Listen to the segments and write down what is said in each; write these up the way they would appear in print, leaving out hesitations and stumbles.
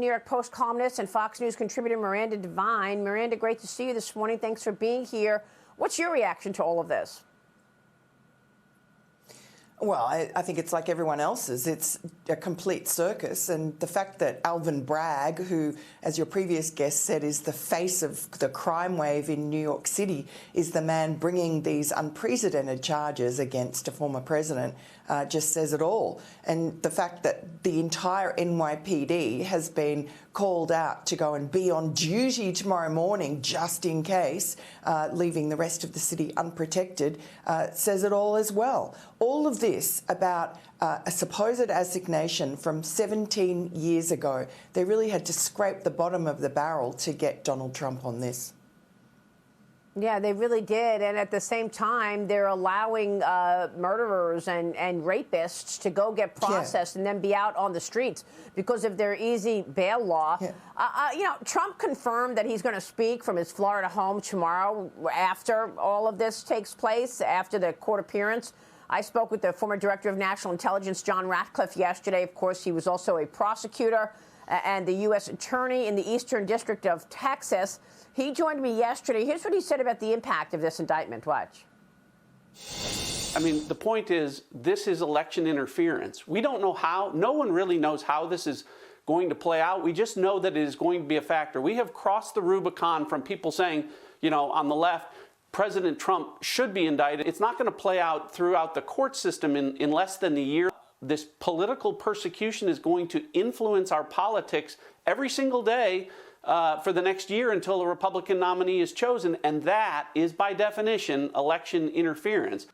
New York Post columnist and Fox News contributor Miranda Devine. Miranda, great to see you this morning. Thanks for being here. What's your reaction to all of this? Well, I think it's like everyone else's. It's a complete circus. And the fact that Alvin Bragg, who, as your previous guest said, is the face of the crime wave in New York City, is the man bringing these unprecedented charges against a former president, just says it all. And the fact that the entire NYPD has been called out to go and be on duty tomorrow morning just in case, leaving the rest of the city unprotected, says it all as well. All of this about a supposed assignation from 17 years ago. They really had to scrape the bottom of the barrel to get Donald Trump on this. Yeah, they really did. And at the same time, they're allowing murderers and rapists to go get processed and then be out on the streets because of their easy bail law. Trump confirmed that he's going to speak from his Florida home tomorrow after all of this takes place, after the court appearance. I spoke with the former director of national intelligence, John Ratcliffe, yesterday. Of course, he was also a prosecutor and the U.S. attorney in the Eastern District of Texas. He joined me yesterday. Here's what he said about the impact of this indictment. Watch. I mean, the point is, this is election interference. We don't know how. No one really knows how this is going to play out. We just know that it is going to be a factor. We have crossed the Rubicon from people saying, on the left, President Trump should be indicted. It's not going to play out throughout the court system in less than a year. This political persecution is going to influence our politics every single day for the next year until a Republican nominee is chosen. And that is, by definition, election interference.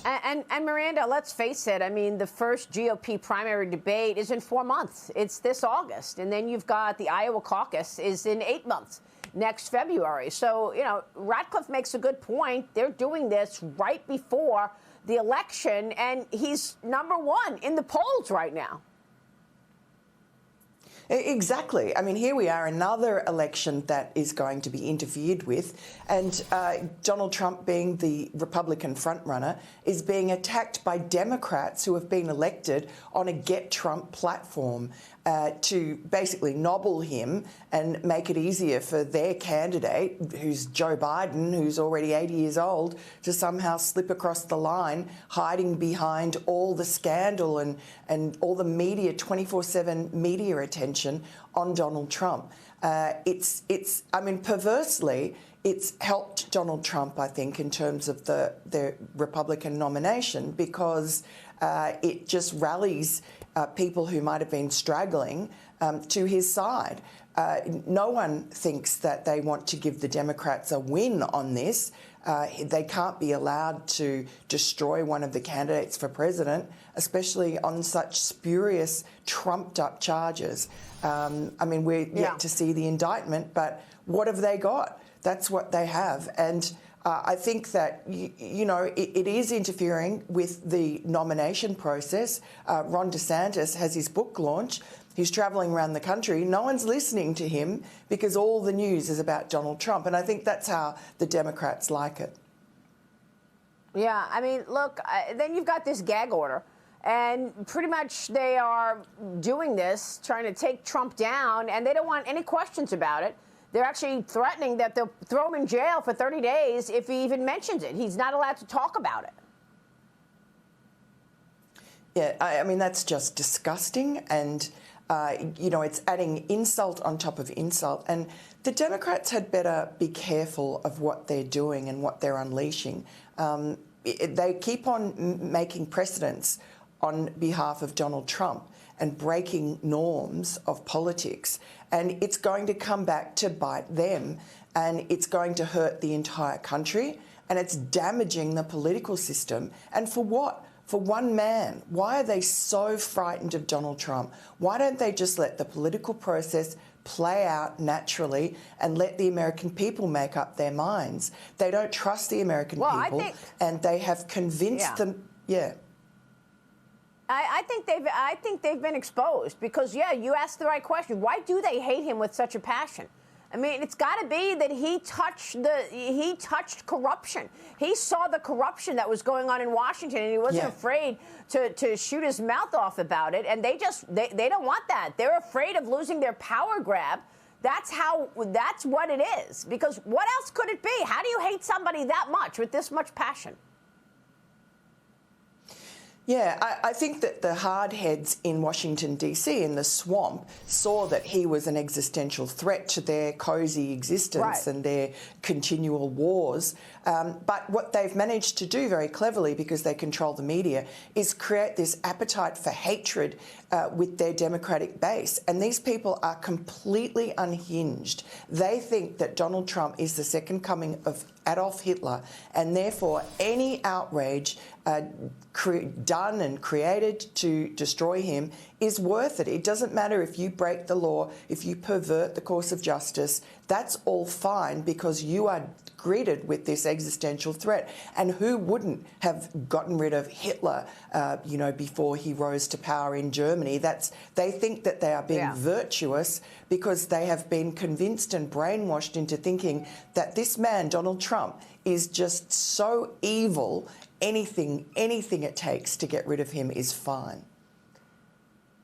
And Miranda, let's face it. I mean, the first GOP primary debate is in 4 months. It's this August. And then you've got the Iowa caucus is in 8 months. Next February. So, Ratcliffe makes a good point. They're doing this right before the election, and he's #1 in the polls right now. Exactly. I mean, here we are, another election that is going to be interfered with, and Donald Trump, being the Republican frontrunner, is being attacked by Democrats who have been elected on a Get Trump platform to basically nobble him and make it easier for their candidate, who's Joe Biden, who's already 80 years old, to somehow slip across the line, hiding behind all the scandal and all the media, 24/7 media attention on Donald Trump. I mean, perversely, it's helped Donald Trump, I think, in terms of the Republican nomination, because it just rallies people who might have been struggling to his side. No one thinks that they want to give the Democrats a win on this. They can't be allowed to destroy one of the candidates for president, especially on such spurious, trumped-up charges. I mean, we're yet to see the indictment, but what have they got? That's what they have. And I think that, it is interfering with the nomination process. Ron DeSantis has his book launch. He's travelling around the country. No one's listening to him because all the news is about Donald Trump. And I think that's how the Democrats like it. Yeah, I mean, look, then you've got this gag order. And pretty much they are doing this, trying to take Trump down, and they don't want any questions about it. They're actually threatening that they'll throw him in jail for 30 days if he even mentions it. He's not allowed to talk about it. Yeah, I mean, that's just disgusting. And, it's adding insult on top of insult. And the Democrats had better be careful of what they're doing and what they're unleashing. They keep on making precedents on behalf of Donald Trump and breaking norms of politics. And it's going to come back to bite them, and it's going to hurt the entire country, and it's damaging the political system. And for what? For one man. Why are they so frightened of Donald Trump? Why don't they just let the political process play out naturally and let the American people make up their minds? They don't trust the American people, and they have convinced them. Yeah. I think they've been exposed because, you asked the right question. Why do they hate him with such a passion? I mean, it's got to be that he touched corruption. He saw the corruption that was going on in Washington, and he wasn't afraid to shoot his mouth off about it. And they don't want that. They're afraid of losing their power grab. That's what it is. Because what else could it be? How do you hate somebody that much with this much passion? Yeah, I think that the hardheads in Washington, D.C., in the swamp, saw that he was an existential threat to their cosy existence and their continual wars. But what they've managed to do very cleverly, because they control the media, is create this appetite for hatred with their Democratic base. And these people are completely unhinged. They think that Donald Trump is the second coming of Adolf Hitler, and therefore any outrage done and created to destroy him is worth it. It doesn't matter if you break the law, if you pervert the course of justice, that's all fine because you are greeted with this existential threat. And who wouldn't have gotten rid of Hitler, before he rose to power in Germany? They think that they are being virtuous because they have been convinced and brainwashed into thinking that this man, Donald Trump, is just so evil, anything it takes to get rid of him is fine.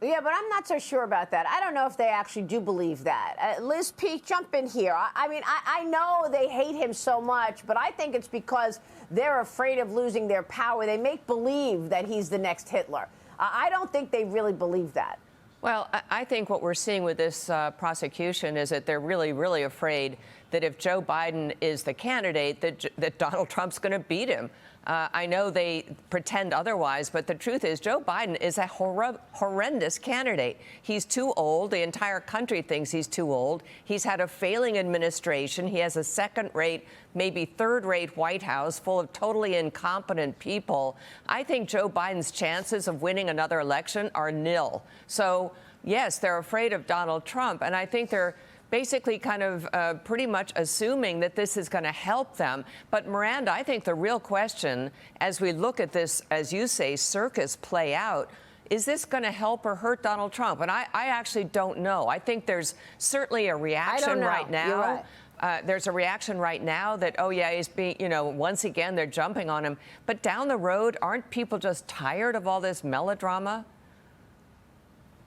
Yeah, but I'm not so sure about that. I don't know if they actually do believe that. Liz P., jump in here. I know they hate him so much, but I think it's because they're afraid of losing their power. They make believe that he's the next Hitler. I don't think they really believe that. Well, I think what we're seeing with this prosecution is that they're really, really afraid that if Joe Biden is the candidate, that Donald Trump's going to beat him. I know they pretend otherwise, but the truth is Joe Biden is a horrendous candidate. He's too old. The entire country thinks he's too old. He's had a failing administration. He has a second-rate, maybe third-rate White House full of totally incompetent people. I think Joe Biden's chances of winning another election are nil. So, yes, they're afraid of Donald Trump, and I think they're basically kind of pretty much assuming that this is going to help them. But, Miranda, I think the real question, as we look at this, as you say, circus play out, is this going to help or hurt Donald Trump? And I actually don't know. I think there's certainly a reaction right now. You're right. There's a reaction right now that, oh, yeah, he's being, once again, they're jumping on him. But down the road, aren't people just tired of all this melodrama?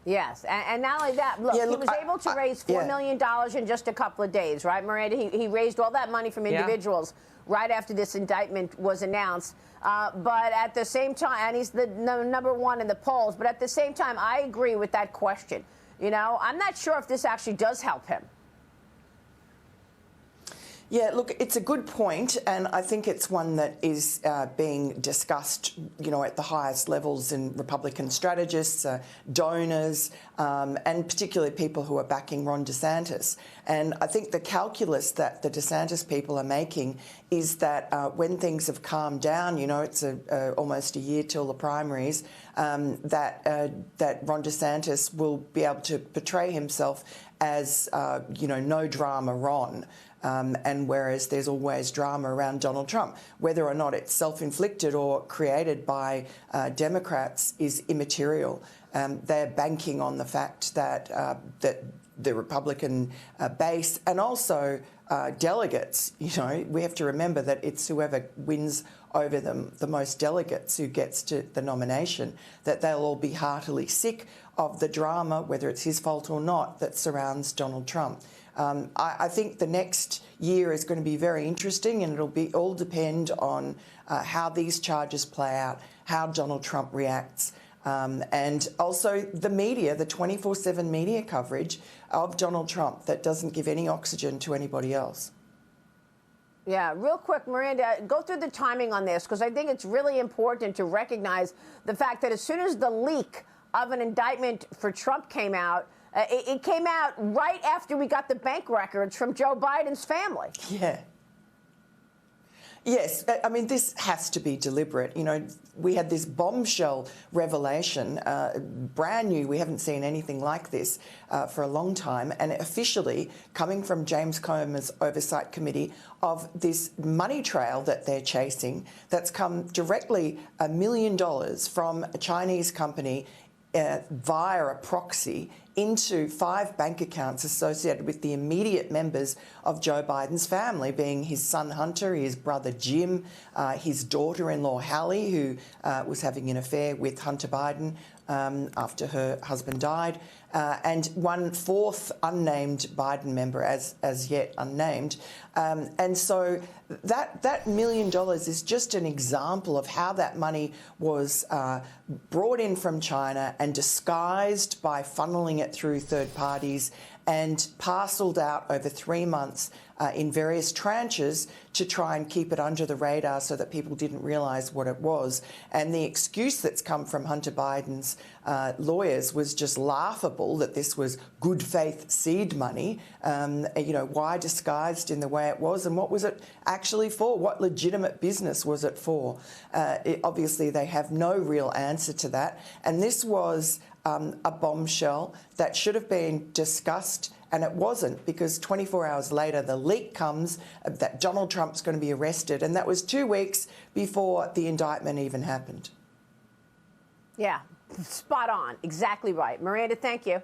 Yes, and not only that, look, he was able to raise $4 million in just a couple of days, right, Miranda? He raised all that money from individuals right after this indictment was announced. But at the same time, and he's the number one in the polls, but at the same time, I agree with that question. I'm not sure if this actually does help him. Yeah, look, it's a good point, and I think it's one that is being discussed, at the highest levels in Republican strategists, donors, and particularly people who are backing Ron DeSantis. And I think the calculus that the DeSantis people are making is that when things have calmed down, it's almost a year till the primaries, that Ron DeSantis will be able to portray himself as, no drama Ron. And whereas there's always drama around Donald Trump, whether or not it's self-inflicted or created by Democrats is immaterial. They're banking on the fact that the Republican base and also delegates, we have to remember that it's whoever wins over them the most delegates who gets to the nomination, that they'll all be heartily sick of the drama, whether it's his fault or not, that surrounds Donald Trump. I think the next year is going to be very interesting, and it'll all depend on how these charges play out, how Donald Trump reacts, and also the media, the 24/7 media coverage of Donald Trump that doesn't give any oxygen to anybody else. Yeah, real quick, Miranda, go through the timing on this, because I think it's really important to recognize the fact that as soon as the leak of an indictment for Trump came out, it came out right after we got the bank records from Joe Biden's family. Yeah. Yes, I mean, this has to be deliberate. We had this bombshell revelation, brand new. We haven't seen anything like this for a long time. And officially coming from James Comer's Oversight Committee of this money trail that they're chasing that's come directly $1 million from a Chinese company via a proxy into 5 bank accounts associated with the immediate members of Joe Biden's family, being his son Hunter, his brother Jim, his daughter-in-law Hallie, who was having an affair with Hunter Biden after her husband died, and 1/4 unnamed Biden member, as yet unnamed. And so that $1 million is just an example of how that money was brought in from China and disguised by funneling it through third parties and parcelled out over 3 months in various tranches to try and keep it under the radar so that people didn't realise what it was. And the excuse that's come from Hunter Biden's lawyers was just laughable, that this was good faith seed money. You know, why disguised in the way it was, and what was it actually for? What legitimate business was it for? Obviously, they have no real answer to that. And this was a bombshell that should have been discussed, and it wasn't, because 24 hours later the leak comes that Donald Trump's going to be arrested, and that was 2 weeks before the indictment even happened. Yeah, spot on. Exactly right. Miranda, thank you.